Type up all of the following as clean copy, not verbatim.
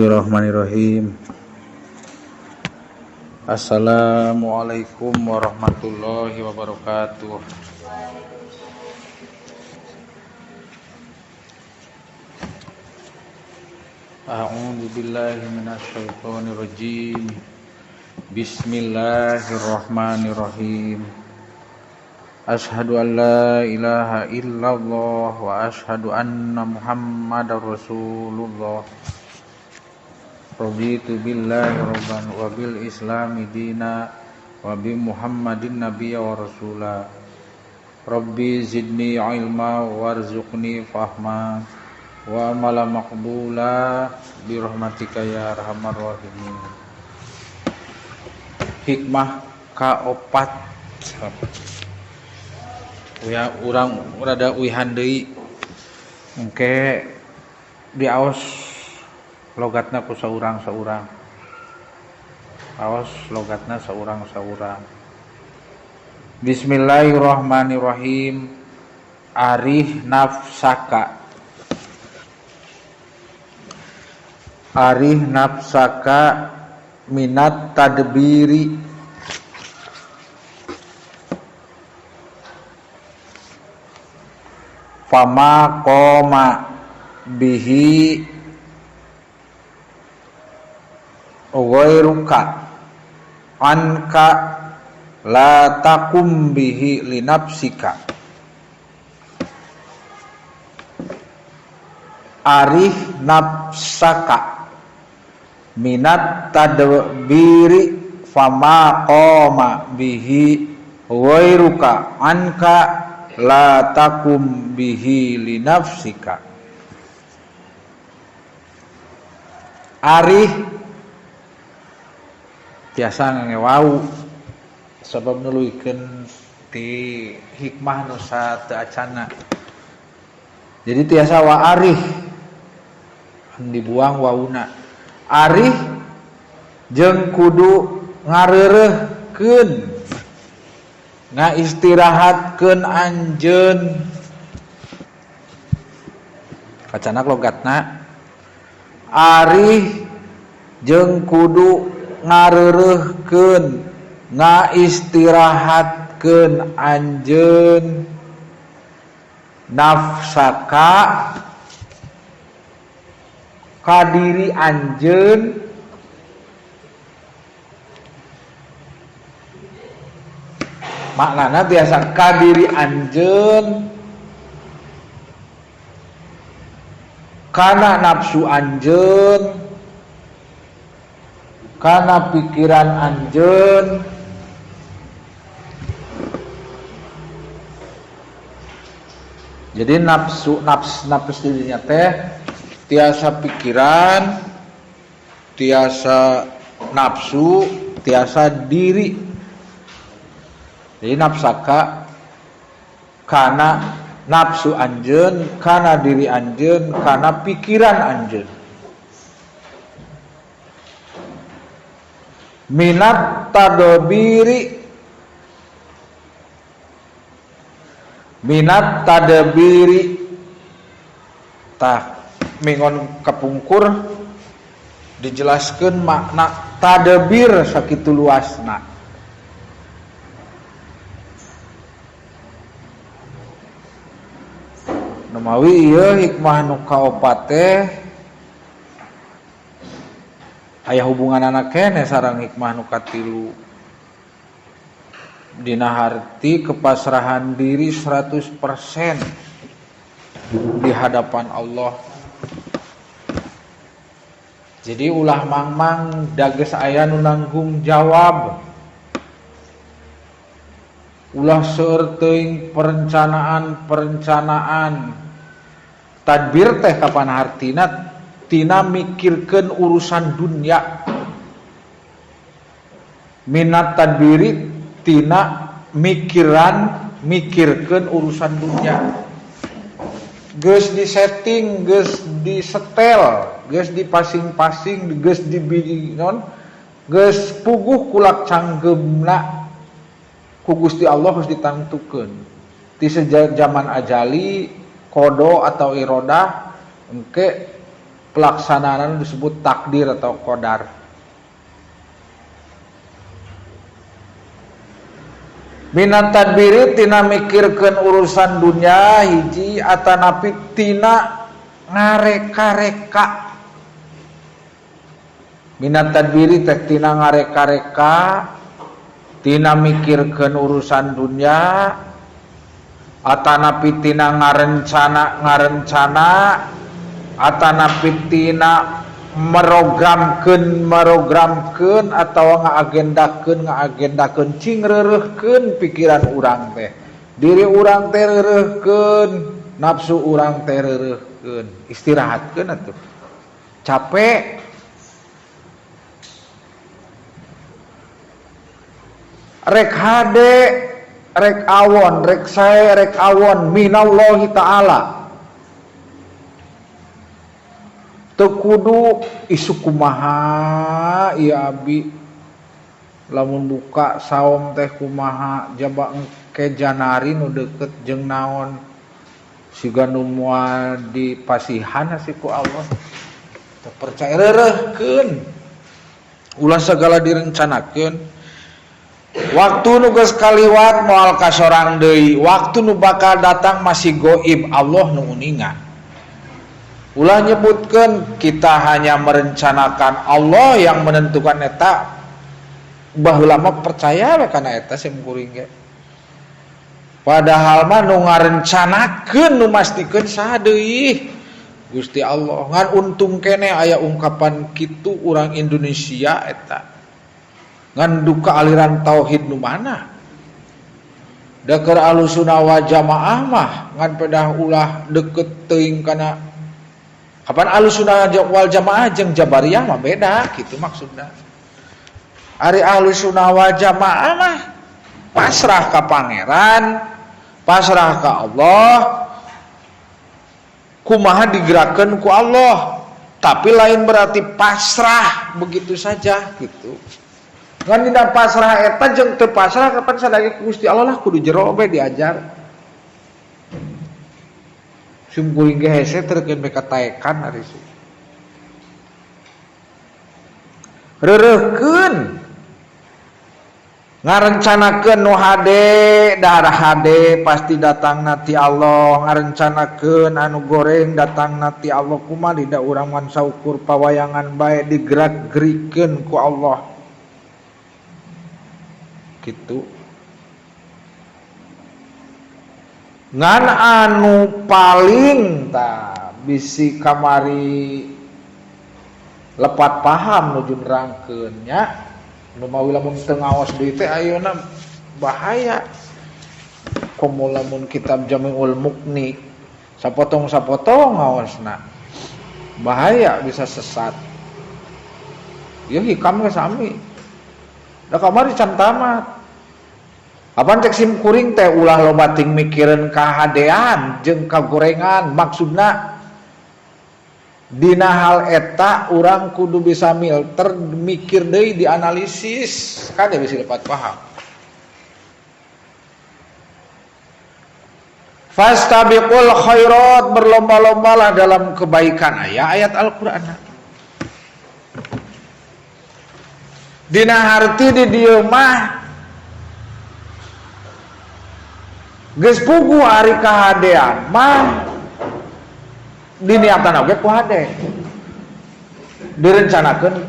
Bismillahirrahmanirrahim. Assalamualaikum warahmatullahi wabarakatuh. A'udzu billahi minasyaitonir rajim. Bismillahirrahmanirrahim. Asyhadu an la ilaha illallah wa asyhadu anna Muhammadar Rasulullah. Raditu billahi rabban wa bil islami dina wa bi Muhammadin nabiyya wa rasula. Rabbi zidni ilma warzuqni fahma wa amala maqbula bi rahmatika ya arhamar rahimin. Hikmah kaopat. Ya urang rada uihan deui engke diaos logatna ku saurang-saurang. Aos logatna saurang-saurang. Bismillahirrahmanirrahim. Arih nafsaka. Arih nafsaka minat tadbiri. Fama koma bihi ghairuka anka la takum bihi linafsika. Arih nafsaka minat tadbiri fama koma bihi ghairuka anka la takum bihi linafsika. Arih tiasa ngewau sabab nuluykeun ti hikmah nu sateuacana. Jadi tiasa wa arih dibuang wauna. Arih jeung kudu ngareureuhkeun ngaistirahatkeun anjeun. Kacana logatna arih jeung kudu ngareureuhkeun ngaistirahatkeun anjeun nafsaka ka diri anjeun maknana biasa ka diri anjeun kana nafsu anjeun kana pikiran anjeun jadi nafsu dirinya teh tiasa pikiran tiasa nafsu tiasa diri. Jadi nafsaka kana nafsu anjeun kana diri anjeun kana pikiran anjeun. Minat tadbiri tah mingon kapungkur dijelaskeun makna tadbir sakitu luasna. Numawi ieu hikmah nu kaopat teh aya hubunganana keneh sareng hikmah nu katilu. Dina harti kepasrahan diri 100% di hadapan Allah. Jadi ulah mangmang dages aya nu nanggung jawab. Ulah seueur teuing perencanaan tadbir teh kapan hartina tina mikirkeun urusan dunya. Minat tadbiri tina mikirkeun urusan dunya. Geus disetting, geus disetel, geus dipasing-pasing, geus dibinon, geus puguh kulak canggemna ku Gusti Allah geus ditangtukeun. Ti sejaman ajali kodo atau irodah engke pelaksanaan disebut takdir atau qadar. Minat tadbiri tina mikirkeun urusan dunia hiji atanapi tina ngareka-reka. Minat tadbiri teh tina ngareka-reka, tina mikirkeun urusan dunia atanapi tina ngarencana atanapi tina merogramkeun atau ngaagendakeun cing reureuhkeun pikiran urang teh. Diri urang teh reureuhkeun, nafsu urang teh reureuhkeun, istirahatkeun atuh. Capek. Rek hade, rek awon, rek sae, rek awon minallahi ta'ala. Teu kudu isu kumaha ieu abi lamun buka saum teh kumaha jaba engke Janari nu deukeut jeung naon siga nu moal dipasihan hasi ku Allah. Teu percaya reureuhkeun ulah sagala direncanakeun. Waktu nu geus kaliwat moal ka sorang deui, waktu nu bakal datang masih goib, Allah nu uningan. Ulah nyebutkan kita hanya merencanakan, Allah yang menentukan eta. Baheula mah percaya we kana eta simkuring ge. Padahal mah nu ngarencanakeun nu mastikeun saha deui? Gusti Allah. Ngan untung kene aya ungkapan kitu urang Indonesia eta. Ngan duka aliran tauhid nu mana? Da keur Ahlussunnah wal Jamaah mah ngan pedah ulah deukeut teuing kana kapan Ahlussunnah wal Jamaah jeung Jabariyah mah beda gitu maksudna. Ari Ahlussunnah wal Jamaah mah pasrah ka pangeran, pasrah ka Allah, kumaha digerakkeun ku Allah, tapi lain berarti pasrah begitu saja gitu. Ngan dina pasrah eta jeung teu pasrah kapan sadaya Gusti Allah lah kudu jero we diajar. Sumkuring ge hese terkeun beka taekan ari su. Reureuhkeun ngarencanakeun nu hade, darah hade pasti datangna ti Allah, ngarencanakeun anu goreng datangna ti Allah, kumaha dida urang man saukur pawayangan bae digerak-gerikeun ku Allah. Gitu. Ngan anu paling bisi kamari lepat paham nuju nerangkeun nya nu mawi lamun teu ngaos deui teh ayeuna bahaya. Komo lamun kitab Jami'ul Muqni sapotong-sapotong ngaosna bahaya bisa sesat. Ieu hikam ge sami da kamari can tamat. Apaan cek sim kuring teh ulah loba ting mikireun kahadean jeung kagorengan, maksudna dina hal eta urang kudu bisa milter, mikir deui, dianalisis, kan bisa dapat paham. Fastabiqul khairat, berlomba-lombalah dalam kebaikan, ayat Al-Qur'an. Dina harti di dieu mah geus puguh ari kahadean mah diniatan oge ku hade. Direncanakeun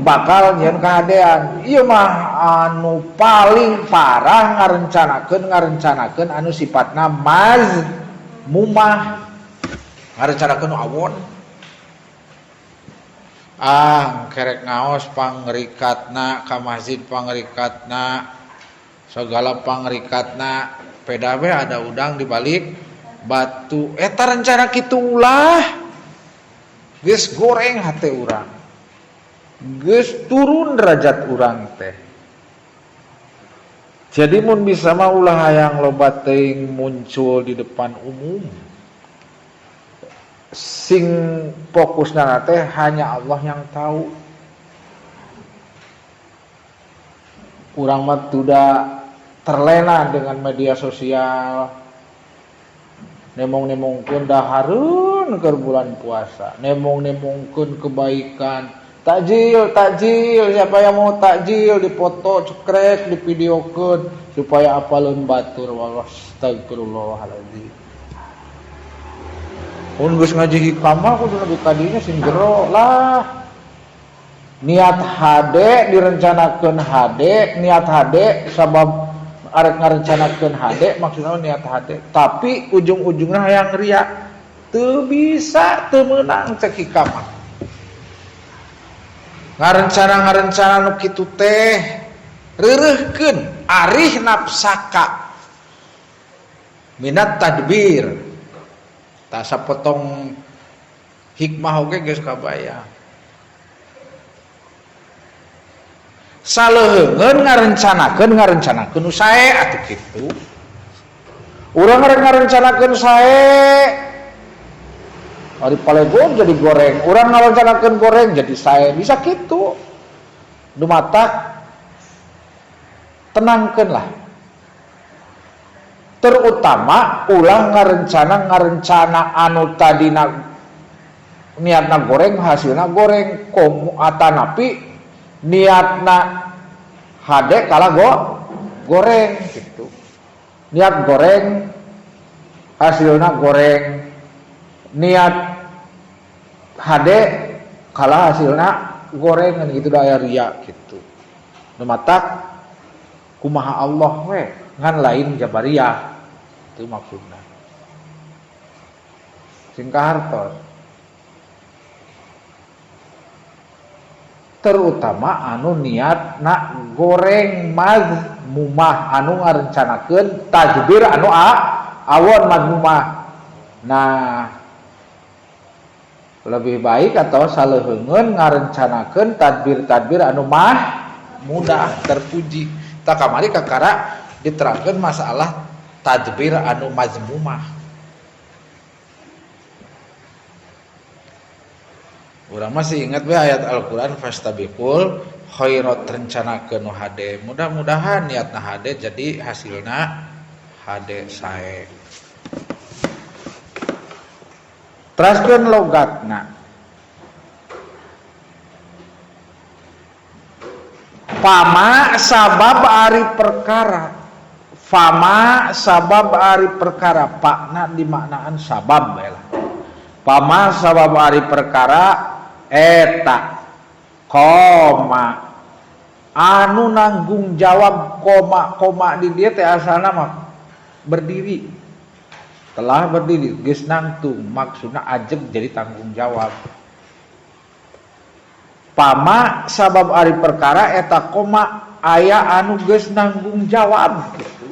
bakal nyieun kahadean. Ieu mah anu paling parah ngarencanakeun anu sifatna mazmumah. Ngarencanakeun awon. Kerek ngaos pangrikatna ka masjid, pangrikatna segala pangrikatna pedawe ada udang di balik batu. Eta rencana kitu ulah geus goreng hate urang, geus turun derajat urang teh. Jadi mun bisa mah ulah hayang loba teuing muncul di depan umum. Sing fokusna teh hanya Allah yang tahu. Urang mah tuda terlena dengan media sosial, nemong-nemongkeun da hareup nemongkeun ke bulan puasa, nemongkeun kebaikan, takjil, siapa yang mau takjil dipoto, cekrek, divideokeun supaya apaleun batur. Astagfirullahaladzim. Mun geus ngaji hikmah kudu nepi ka dinya sing jero lah. Niat hade direncanakeun hade, niat hade sabab arek ngarencanakeun hade maksudna niat hade, tapi ujung-ujungna hayang ria. Teu bisa, teu meunang cek hikmah. Ngarencana nu kitu teh reureuhkeun arih nafsaka minat tadbir. Tak sapotong hikmah oge geus kabayang. Saleuheungeun ngarencanakeun nu sae atuh kitu. Urang ngarencanakeun sae ari palegon jadi goreng, urang ngarencanakeun goreng jadi sae, bisa kitu. Dumatak tenangkeunlah. Terutama ulah ngarencana anu tadina niatna goreng hasilna goreng atanapi niatna hade kalah goreng gitu. Niat goreng hasilna goreng, niat hade kalah hasilna goreng kan gitu aya ria gitu. Dumatak kumaha Allah we ngan lain jabariyah. Itu maksudnya sing kahartos. Terutama anu niat nak goreng mazmumah, anu ngarencanakeun tajbir anu awon mazmumah. Nah, lebih baik atau saleuheungeun ngarencanakeun tadbir-tadbir anu mudah terpuji. Tak kamari kakara diterangkeun masalah tadbir anu mazmumah. Urang masih ingat we ayat Al-Qur'an fastabiqul khairat, rencanakeun nu hade. Mudah-mudahan niatna hade jadi hasilna hade sae. Teraskeun logatna. Fama sabab ari perkara. Fama sabab ari perkara, pakna dimaknaan sabab bae lah. Fama sabab ari perkara eta koma anu nanggung jawab, koma di dia teh asalna mah berdiri. Telah berdiri geus nangtung, maksudna ajeg jadi tanggung jawab. Pama sabab ari perkara eta koma aya anu geus nanggung jawab gitu.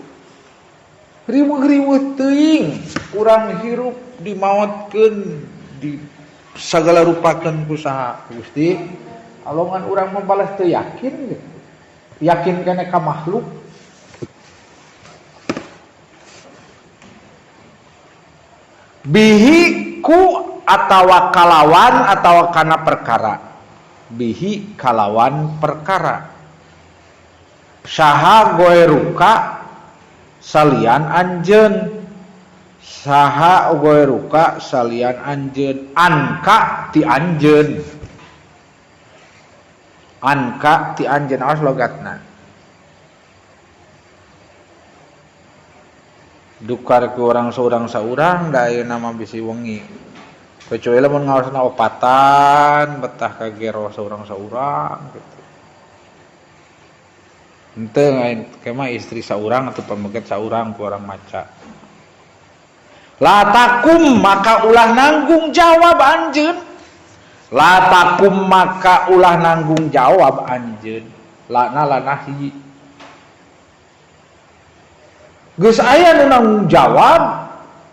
Riweuh-riweuh teuing urang hirup dimaotkeun di sagala rupakeun ku saha Gusti. Alongan urang membalas teu yakin gitu. Yakin kana ka makhluk. Bihi ku atawa kalawan atawa kana perkara. Bihi kalawan perkara. Saha goeruka salian anjeun. Saha goeruka salian anjeun. Anka ti anjeun. Anka ti anjeun awas logatna. Dukar ke orang saurang da ayeuna mah bisi wengi. Kecuali lamun ngaosna opatan betah ka gero saurang-saurang gitu. Henteu ngain kemah istri saurang atau pameget saurang ku orang maca. La takum maka ulah nanggung jawab anjeun. La takum maka ulah nanggung jawab anjeun. Lana lanahi. Geus aya nu nanggung jawab,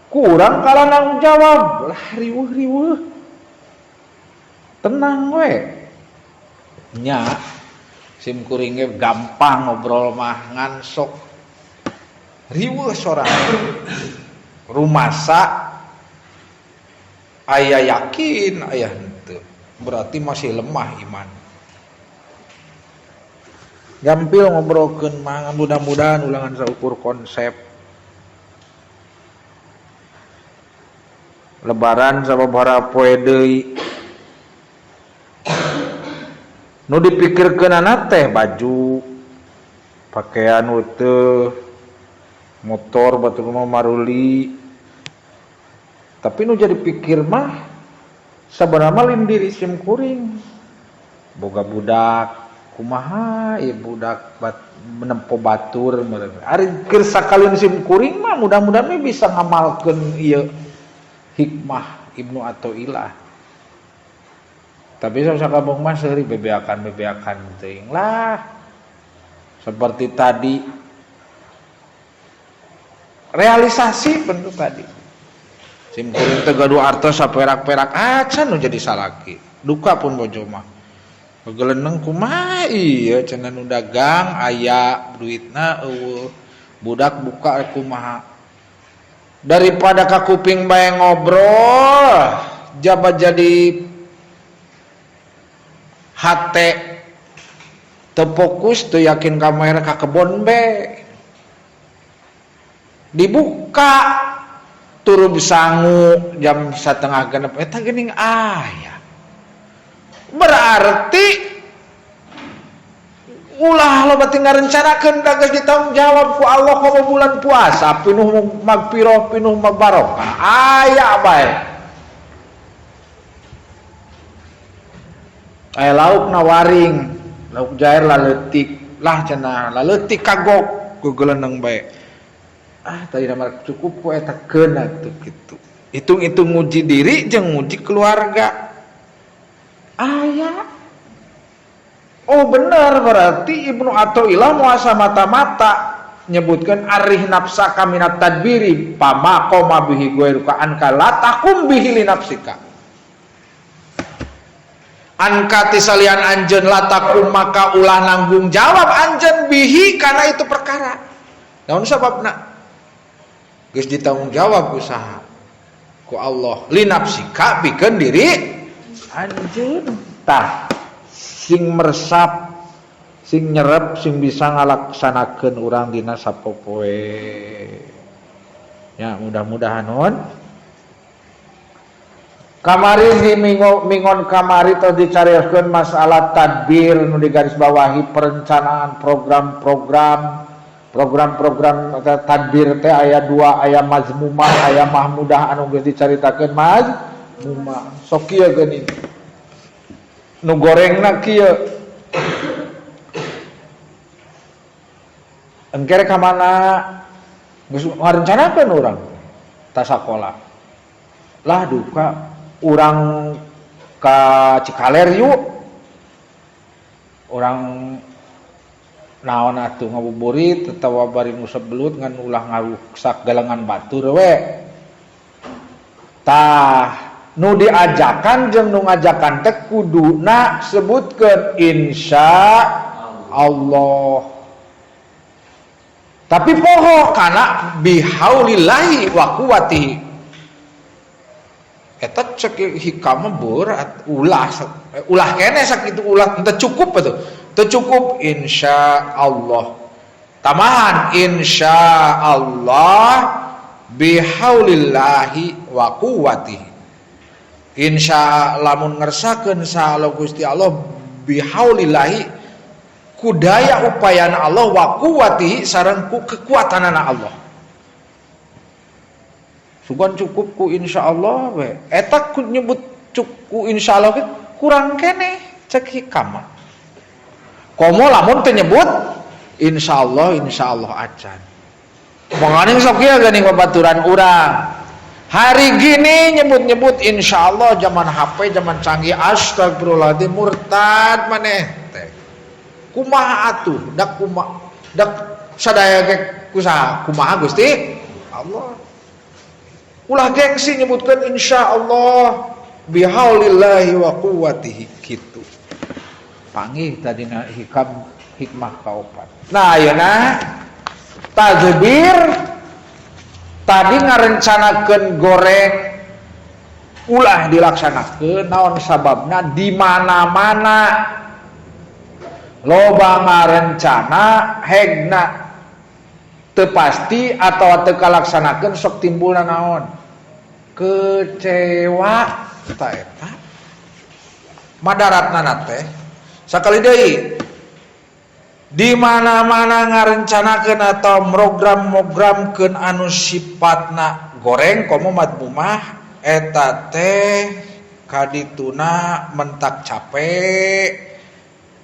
kurang kala nanggung jawab. Lah riweuh-riweuh. Tenang we. Nya sim kuring ge gampang ngobrol mah ngan sok riweuh sorang. Rumasa aya yakin aya henteu. Berarti masih lemah iman. Gampil ngobrolkeun mah mudah-mudahan ulangan saukur konsep. lebaran sababaraha poe deui nu dipikirkeunana teh baju pakaian teu motor batur mah maruli tapi nu jadi pikir mah sabarama lain diri sim kuring boga budak kumaha ieu budak menempo batur ari keur sakalieun sim kuring mah mudah-mudahan bisa ngamalkeun ieu hikmah Ibnu Athaillah. Tapi sakabung mah seuri bebeakan teuing lah. Seperti tadi realisasi bentuk tadi. Sim kuring teh gaduh artos saperak-perak acan nu jadi salaki. Duka pun bojo mah. Geleneng kumaha ieu cenah nu dagang aya duitna eueuh. Budak buka kumaha. Daripada ka kuping bae ngobrol, jabat jadi hate terfokus tuh yakin kamera ka kebon be dibuka turun sangu jam 5:30 eta geuning aya berarti ulah loba teu ngarencanakeun geus ditanggung jawab ku Allah ka bulan puasa pinuh magfirah pinuh barokah aya bae. Aya lauk nawaring, lauk jair laleutik, lah cenah laleutik kagok ku geleneng bae. Tadi nama cukup ku eta keuna tuh kitu. Hitung-hitung nguji diri jeung nguji keluarga. Aya. Oh bener berarti Ibnu Athaillah muasa mata-mata nyebutkeun arih nafsaka minat tadbiri pama qoma bihi ghairuka anka la taqum bihi li nafsika. Angkati salian anjeun latakum maka ulah nanggung jawab anjeun bihi kana itu perkara. Naon sababna? Geus ditanggung jawab usaha ku Allah li nafsika pikeun diri anjeun tah sing meresap sing nyerep sing bisa ngalaksanakeun urang dina sapopoe. Ya mudah-mudahan non kamari di mingon kamari tadi dicarioskeun masalah tadbir nu digarisbawahi perencanaan program-program tadbir teh aya 2 aya mazmumah aya mahmudah anu geus dicaritakeun mazmumah sok kieu geuning nu gorengna kieu engke ka mana geus ngarencanakeun urang ta sakola lah duka urang ka Cikaler yuk urang naon atuh ngabuburit tetawa bari nu sebelut ngan ulah ngarusak galengan batur we tah nu diajakan jeung nu ngajakan teh kuduna sebutkeun insya Allah tapi poho kana bihaulillahi wa quwwatihi eta cek hikam berat ulah kene sakitu ulah teu cukup atuh teu cukup insyaallah tamahan insyaallah bihaulillahi wa quwwatihi insya lamun ngersakeun saala Gusti Allah bihaulillahi kudaya upayana Allah wa quwwatihi sareng ku kekuatanana Allah sugan cukup ku insyaallah we eta ku nyebut cukup insyaallah ge kurang kene cek hikam komo lamun teu nyebut insyaallah acan mangane sok ieu geuning babaturan urang hari gini nyebut-nyebut insyaallah zaman HP zaman canggih astagfirullahaladzim murtad maneh teh kumaha atuh dak sadaya ge kusaha kumaha Gusti Allah ulah gengsi nyebutkan insyaallah bihaulillahi wa quwwatihi kitu panggih tadina hikmah kaopat nah ayeuna tadbir tadi ngarencanakeun goreng ulah dilaksanakeun naon sababna di mana-mana loba ngarencana hegna teu pasti atau teu kalaksanakeun sok timbulna naon kecewa ta eta madaratna teh sakali deui di mana-mana ngarencanakeun atau program-programkeun anu sifatna goreng komo madmumah eta teh kadituna mentak capek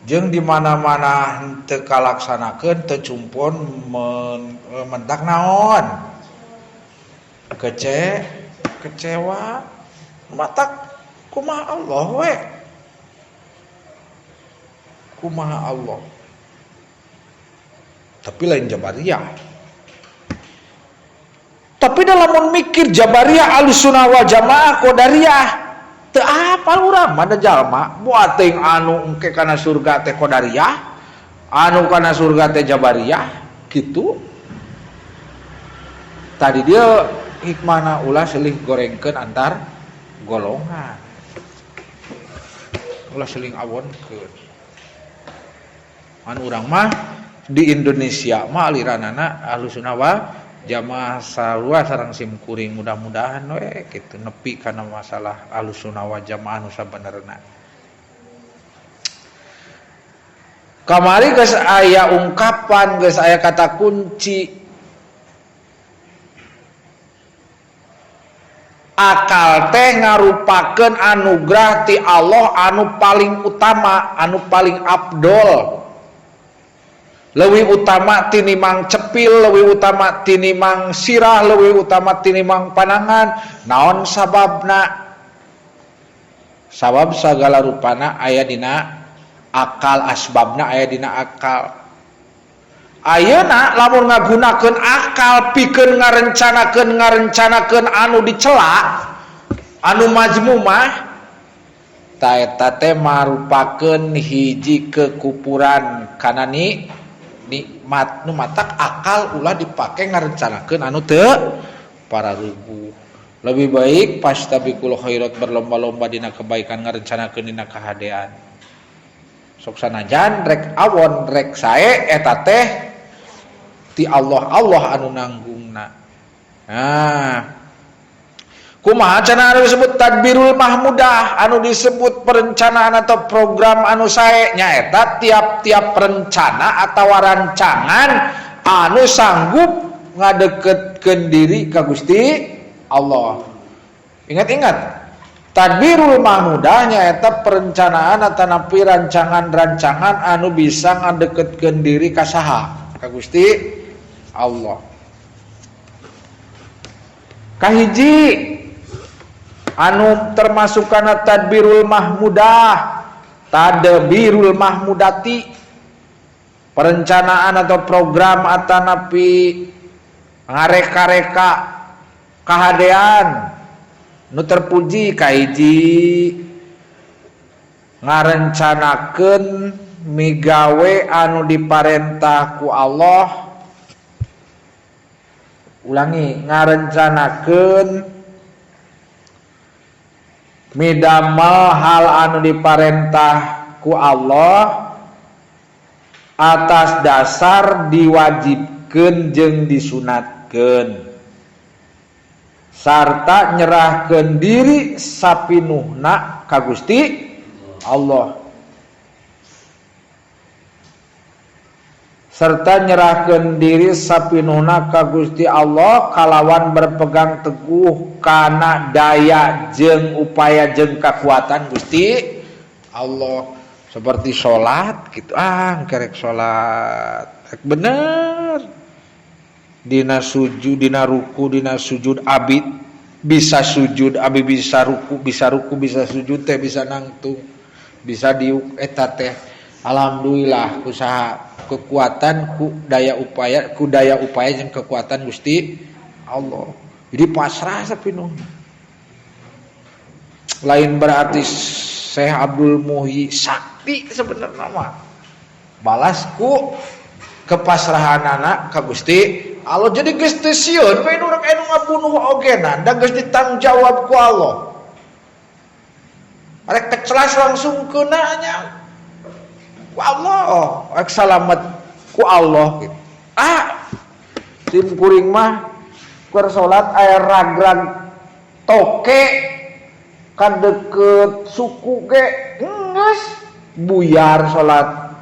jeung di mana-mana teu kalaksanakeun teu cumpun mentak naon kecewa matak kumaha Allah we kumaha Allah tapi lain Jabariyah. Tapi dalam mikir Jabariyah Ahlussunnah wal Jamaah Qadariyah teu apal urang mah jalma buat teuing anu engke kana surga teh Qadariyah, anu kana surga teh Jabariyah kitu. Tadi dia hikmahna ulah seulih gorengkeun antar golongan. Ulah seulih awonkeun. Anu urang mah di Indonesia mah aliranana Ahlussunnah wal Jamaah sarua sareng sim kuring mudah-mudahan we kitu nepi kana masalah Ahlussunnah wal Jamaah nu sabenerna. Kamari geus aya ungkapan, geus aya kata kunci. Akal teh ngarupakeun anugerah ti Allah anu paling utama, anu paling afdol. Leuwih utama tinimang cepil, leuwih utama tinimang sirah, leuwih utama tinimang panangan. Naon sababna? Sabab sagala rupana aya dina akal, asbabna aya dina akal. Ayeuna lamun ngagunakeun akal pikeun ngarencanakeun anu dicela, anu majmumah, ta eta teh marupakeun hiji kekupuran kana nikmat nu matak akal ulah dipake ngarencanakeun anu teu pararugu. Lebih baik pastabiqul khairat berlomba-lomba dina kebaikan ngarencanakeun dina kahadean. Sok sanajan rek awon rek sae eta teh ti Allah anu nanggungna. Nah, kumaha cenah anu disebut tadbirul mahmudah, anu disebut perencanaan atau program anu sae nyaeta tiap-tiap rencana atau rancangan anu sanggup ngadeketkeun diri ka Gusti Allah. Ingat-ingat, tadbirul mahmudah nyaeta perencanaan atau napi rancangan-rancangan anu bisa ngadeketkeun diri ka saha? Ka Gusti Allah. Kahiji anu termasuk kana tadbirul mahmudah, tadbirul mahmudati, perencanaan atau program atanapi ngareka-reka kahadean nu terpuji. Kahiji ngarencanakeun migawe anu diparentah ku Allah. Ulangi, ngarencanakeun midamel hal anu diparentah ku Allah atas dasar diwajibkeun jeung disunatkeun sarta nyerahkeun diri sapinuhna ka Gusti Allah, serta nyerahkeun diri sapinuhna ka Gusti Allah kalawan berpegang teguh kana daya jeung upaya jeung kakuatan Gusti Allah. Seperti salat gitu, kerek salat rek bener dina sujud, dina ruku, dina sujud abi bisa sujud, abi bisa ruku bisa sujud teh bisa nangtung bisa diuk eta teh alhamdulillah usaha kekuatan ku daya upaya jeung kekuatan Gusti Allah. Jadi pasrah sapinuhna. Lain berarti Syekh Abdul Muhyi sakti sebenarnya mah. Balasku kepasrahanana ka Gusti Allah. Jadi geus teu sieun we nu anu ngabunuh ogenan da geus ditanggung jawab ku Allah. Arek kecelas langsung keuna nya ku Allah, rek salamet ku Allah gitu. Tim kuring mah keur salat aya ragrag toke kadeket suku ge geus buyar salat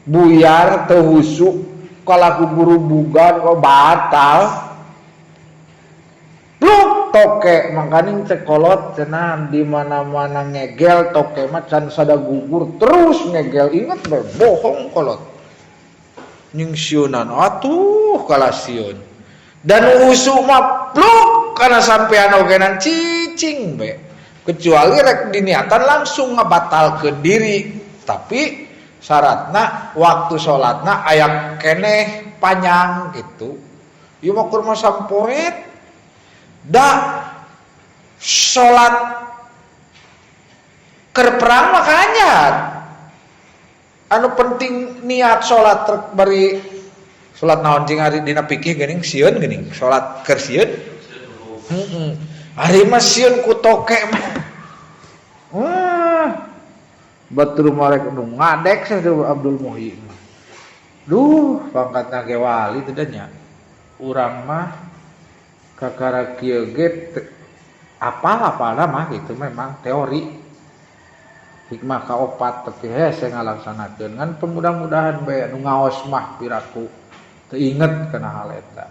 buyar teu husu kalaku guru bugan kok batal lu toke makaning cekolot cenah di mana-mana ngegel toke mah can sada gugur terus ngegel inget bae bohong kolot nying sieunan atuh kala sieun dan usu mah pluk kana sampean ogenan cicing bae kecuali rek diniatan langsung ngabatalkeun diri tapi syaratna waktu sholatna aya keneh panjang gitu ieu mah keur mah samporet da sholat keur perang makanya anu penting niat sholat bari sholat naon jeung ari dina fikih geuning sieun geuning sholat keur sieun ari mah sieun ku toke mah batur marek nu ngadek sih Abdul Muhyi duh pangkatna ge wali teh nya urang mah kakara kieu ge apal-apalna mah gitu memang teori hikmah kaopat teh hese ngalaksanakeun ngan mudah-mudahan bae nu ngaos mah piraku teu inget kana hal eta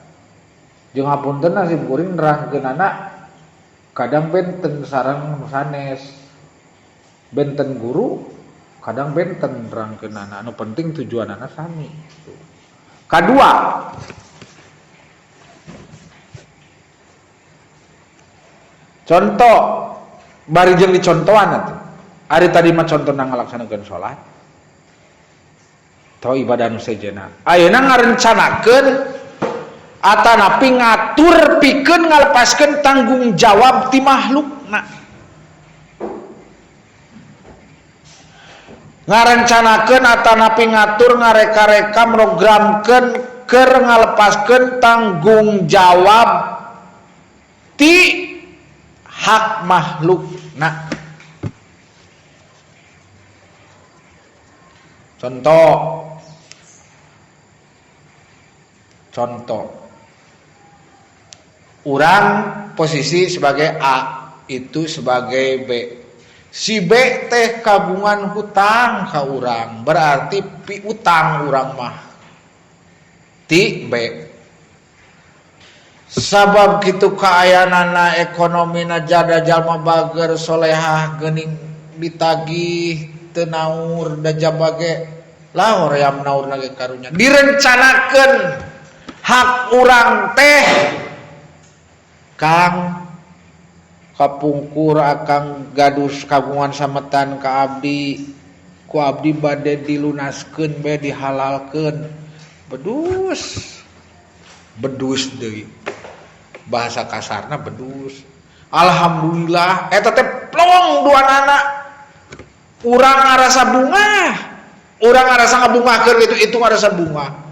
jeung hapunten sim kuring nerangkeunana kadang benten sareng sanes benten guru kadang benten nerangkeunana anu penting tujuanana sami kadua contoh bari jeung dicontohan atuh ari tadi mah contohna ngalaksanakeun salat tau ibadah anu sejenna ayeuna ngarencanakeun atanapi ngatur pikeun ngalepaskeun tanggung jawab ti makhlukna ngarencanakeun atanapi ngatur ngareka-reka programkeun keur ngalepaskeun tanggung jawab ti hak makhlukna contoh urang posisi sebagai A itu sebagai B si B teh kagungan hutang ka urang berarti piutang urang mah ti B sabab kitu kaayanana ekonomina jada jalma bager solehah geuning ditagih teu naur da jabage laur yang naur lagi karunya direncanakeun hak urang teh Kang kapungkur akang gadus kagungan sametan ka abdi ku abdi bade dilunaskeun bae dihalalkeun bedus deui bahasa kasarna bedus alhamdulillah eta teh plong duanana urang ngarasa bunga urang ngarasa ngabungakeun itu ngarasa bunga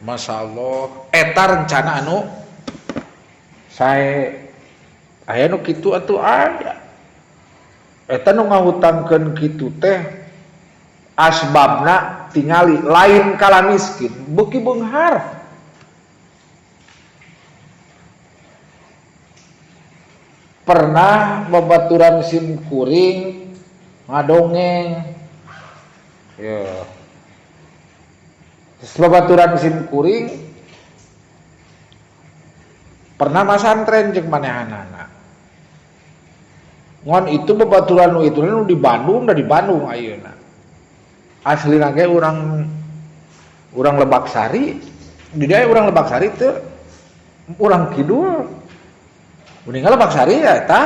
masyaallah eta rencana anu sae aya nu kitu atuh aya eta nu ngahutangkeun kitu teh asbabna tingali lain kala miskin beuki beunghar pernah babaturan sim kuring ngadongeng ya babaturan sim kuring pernah masantren jeung manehanana ngon itu babaturan nu itu nu di Bandung da di Bandung ayeuna aslina ge urang Lebak Sari di daerah urang Lebak Sari teu urang kidul uninga Lebak Sari ya eta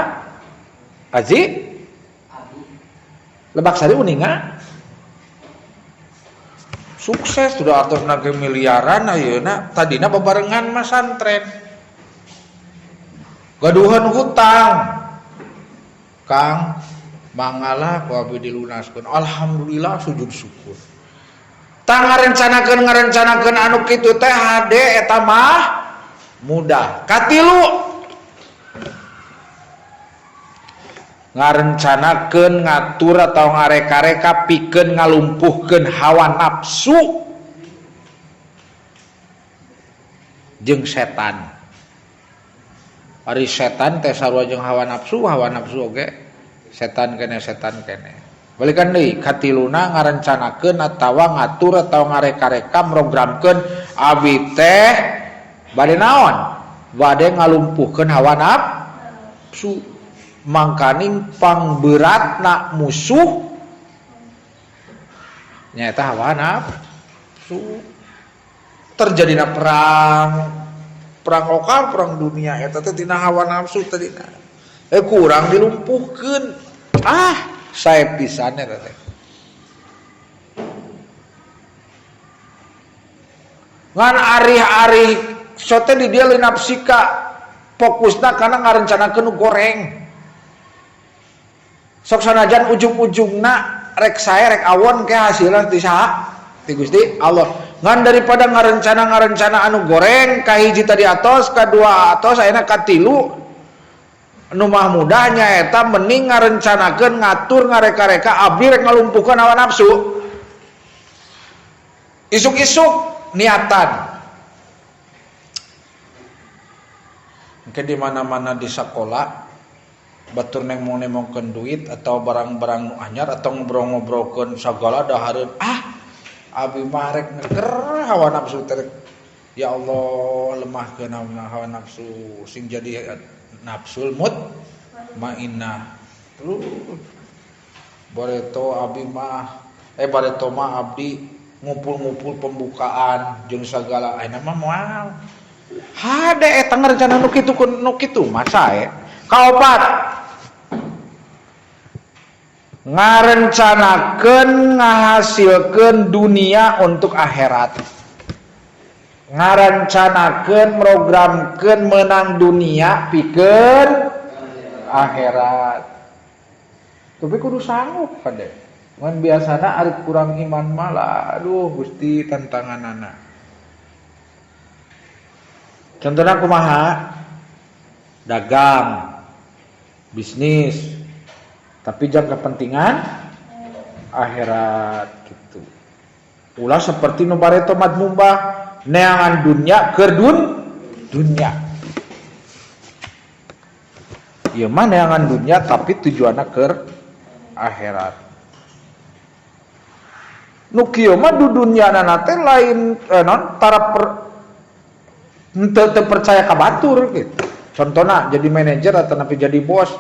Aji Lebak Sari uninga sukses sudah atas naga miliaran ayeuna tadina bebarengan masantren gaduhan hutang Kang mangala ku abdi dilunaskeun alhamdulillah sujud syukur tang ngarencanakeun anu kitu teh hade eta mah mudah katilu ngarencanakeun ngatur atau ngareka-reka pikeun ngalumpuhkeun hawa nafsu jeung setan Ari setan teh sarua jeung hawa nafsu oge setan kene. Balikan deui katiluna ngarencanakeun atawa ngatur atau ngareka-reka programkeun abi teh bade naon? Bade ngalumpuhkeun hawa nafsu. Mangkaning pangberatna musuh nyaeta hawa nafsu. Terjadina perang lokal, perang dunia eta teh tina hawa nafsu tadina. Kurang dilumpuhkeun. Sae pisan eta teh. Ngan ari-ari sote di dia nafsika fokusna kana ngarencanakeun goreng. Sok sanajan ujung-ujungna rek sae rek awon ke hasilna ti saha? Ti Gusti Allah. Ngan daripada ngarencana anu goreng kahiji tadi atos, kadua atos, ayeuna katilu anu mah mudah nyaeta mending ngarencanakeun ngatur ngareka-reka abdi rek ngalumpuhkeun hawa nafsu. Isuk-isuk niatan. Mungkin di mana-mana di sekolah batur nemong-nemongkeun duit atau barang-barang nu anyar atau ngobrol-ngobrolkeun sagala dahareun abi mah rek neger hawa nafsu teh. Ya Allah lemahkeun hawa nafsu sing jadi nafsul mutmainnah. Bareto mah abdi ngumpul-ngumpul pembukaan jeung sagala ayeuna mah moal. Hade eta ngarencana nu kitu mah sae. Kaopat ngarencanakeun ngahasilkeun dunia untuk akhirat. Ngarencanakeun programkeun menang dunia pikeun akhirat. Tapi kudu sanggup kade. Mun biasana ari kurang iman malah aduh Gusti tantanganana. Contohna kumaha? Dagang, bisnis, tapi jangan kepentingan akhirat gitu. Ulah seperti nu bareto madmumbah neangan dunia keur dunia. Ieu mah neangan dunia tapi tujuanna keur akhirat. Nu kieu mah du dunyana teh lain teu percaya ka batur gitu. Contohna jadi manajer atau napi jadi bos,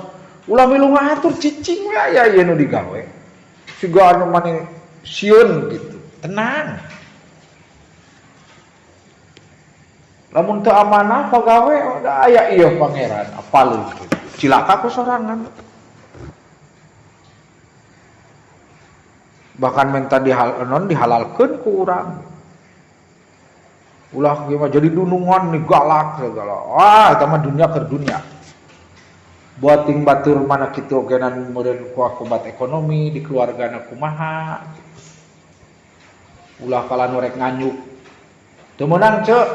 ulah milu ngatur cicing we aya ieu nu digawe. Siga anu mani sieun gitu. Tenang. Lamun teu amanah pagawe udah aya ieu pangeran apalun gitu. Cilaka ku sorangan. Bahkan minta dihalalkeun ku urang. Ulah gimana jadi dunungan nih galak segala. Eta mah dunia keur dunia. Buat ting batur mana kitu ogenan meureun ku akibat ekonomi di keluargana kumaha. Ulah kala nu rek nganyuk. Teu meunang ceuk.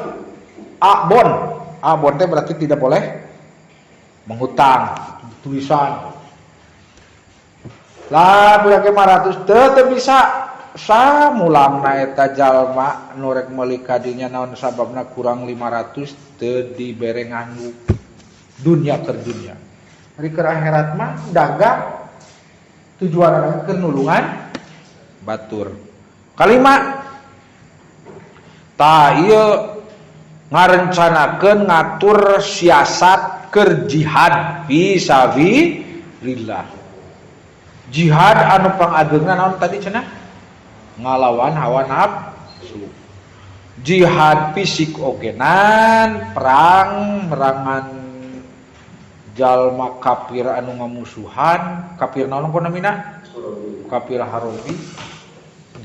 Bon teh berarti tidak boleh menghutang tulisan. Lah budak 500 teu bisa. Samulangna eta jalma nu rek meuli ka dinya naon sababna kurang 500 teu dibere nganggu dunia keur dunia. Ari keur akhirat mah dagang tujuanna keur nulungan batur. Kalima ta ieu ngarencanakeun ngatur siasat keur jihad fi sabilillah. Jihad anu pangageungna naon tadi cenah? Ngalawan hawa nafsu. Jihad fisik ogenan, merangan jalma kafir anu ngamusuhan, kafir naon namina? Kafir harobi.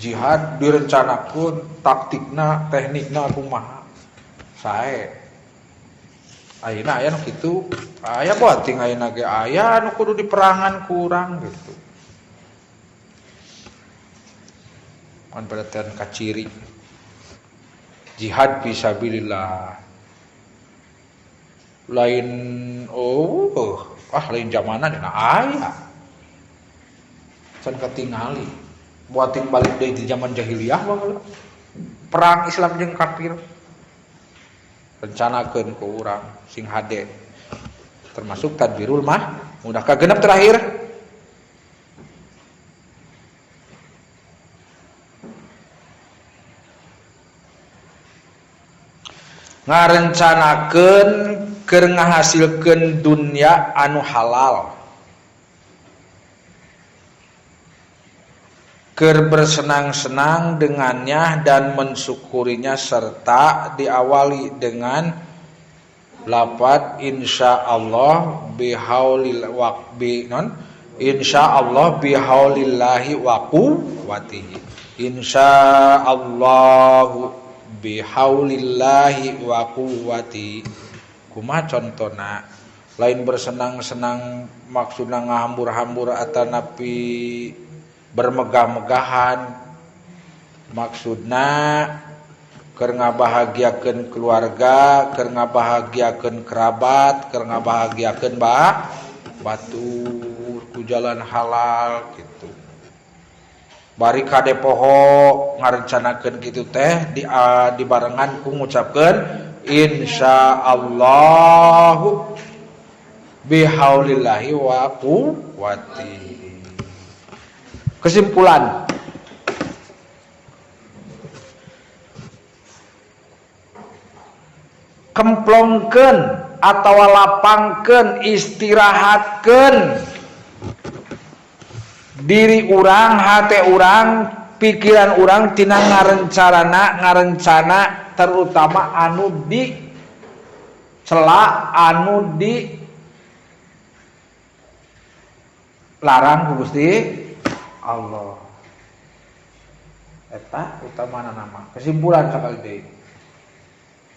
Jihad direncanakeun taktikna, teknikna kumaha. Sae. Ayeuna aya nu kitu, aya buat ting ayeuna ge aya anu kudu diperangan ku urang gitu. Kan perhatian kaciri jihad fisabilillah lain lain zamanan dina aya can katingali buat ting balik deui di zaman jahiliyah baheula perang Islam jeung kafir rencanakeun ku urang sing hade termasuk tadbirul mudah kagenep terakhir. Ngarencanakeun keur ngahasilkeun dunya anu halal, keur bersenang-senang dengannya dan mensyukurinya, serta diawali dengan lafaz insyaallah bihaulil waqbi non insyaallah bihaulillahi wa quwwatihi, insyaallahu bihaulillahi wa quwwati. Kumaha contona? Lain bersenang-senang maksudna ngahambur-hambur atanapi bermegah-megahan, maksudna keur ngabahagiakeun keluarga, keur ngabahagiakeun kerabat, keur ngabahagiakeun batur ku jalan halal gitu. Bari kade poho ngarencanakeun kitu teh dibarengan ku ngucapkeun insyaallahu bihaulillahi wa quwwati. Kesimpulan, kemplongkeun atawa lapangkeun, istirahatkeun diri urang, hate urang, pikiran urang tina ngarencana terutama anu di cela, anu di larang ku Gusti Allah. Eta utamana nama. Kesimpulan sakali deui.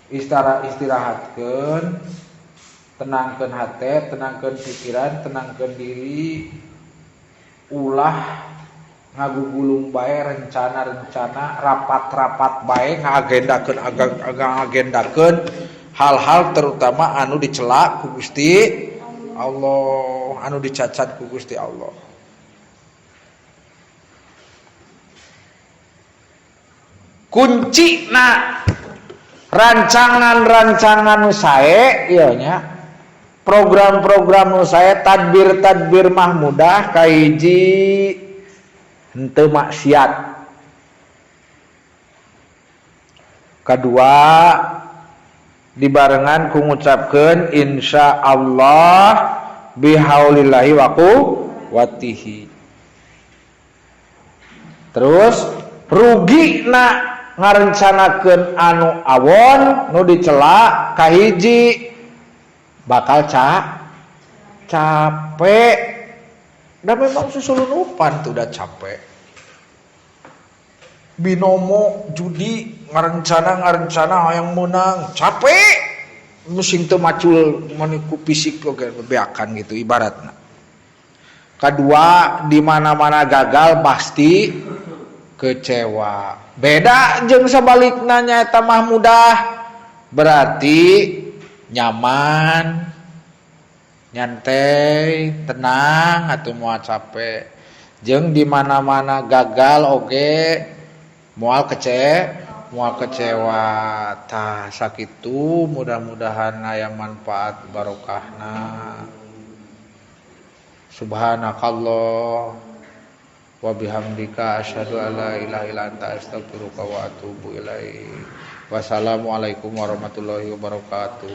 Istirahatkeun, tenangkeun hate, tenangkeun pikiran, tenangkeun diri, ulah ngagugulung bae rencana-rencana, rapat-rapat bae ngagendakeun hal-hal terutama anu dicela ku Gusti Allah, anu dicacat ku Gusti Allah. Kuncina rancangan-rancangan nu sae ieu nya, program-program nu sae, tadbir-tadbir mah mudah, kahiji henteu maksiat, kadua dibarengan ku ngucapkeun insyaallah bihaulillahi wa quwwatihi. Terus rugina ngarencanakeun anu awon nu dicela, kahiji bakal capek. Da memang susuleunupan tuh udah capek. Binomo judi ngarencana hayang menang, capek. Musing teu macul maniku fisik oge bebeakan gitu ibaratna. Kadua di mana-mana gagal pasti kecewa. Beda jeung sabalikna nyaeta mah mudah, berarti nyaman, nyantai, tenang, atuh moal capek. Jeung di mana-mana gagal oge moal kecewa. Tah sakitu mudah-mudahan aya manfaat barokahna. Subhanakallah wa bihamdika asyhadu an la ilaha illa anta astaghfiruka wa atubu ilaik. Wassalamualaikum warahmatullahi wabarakatuh.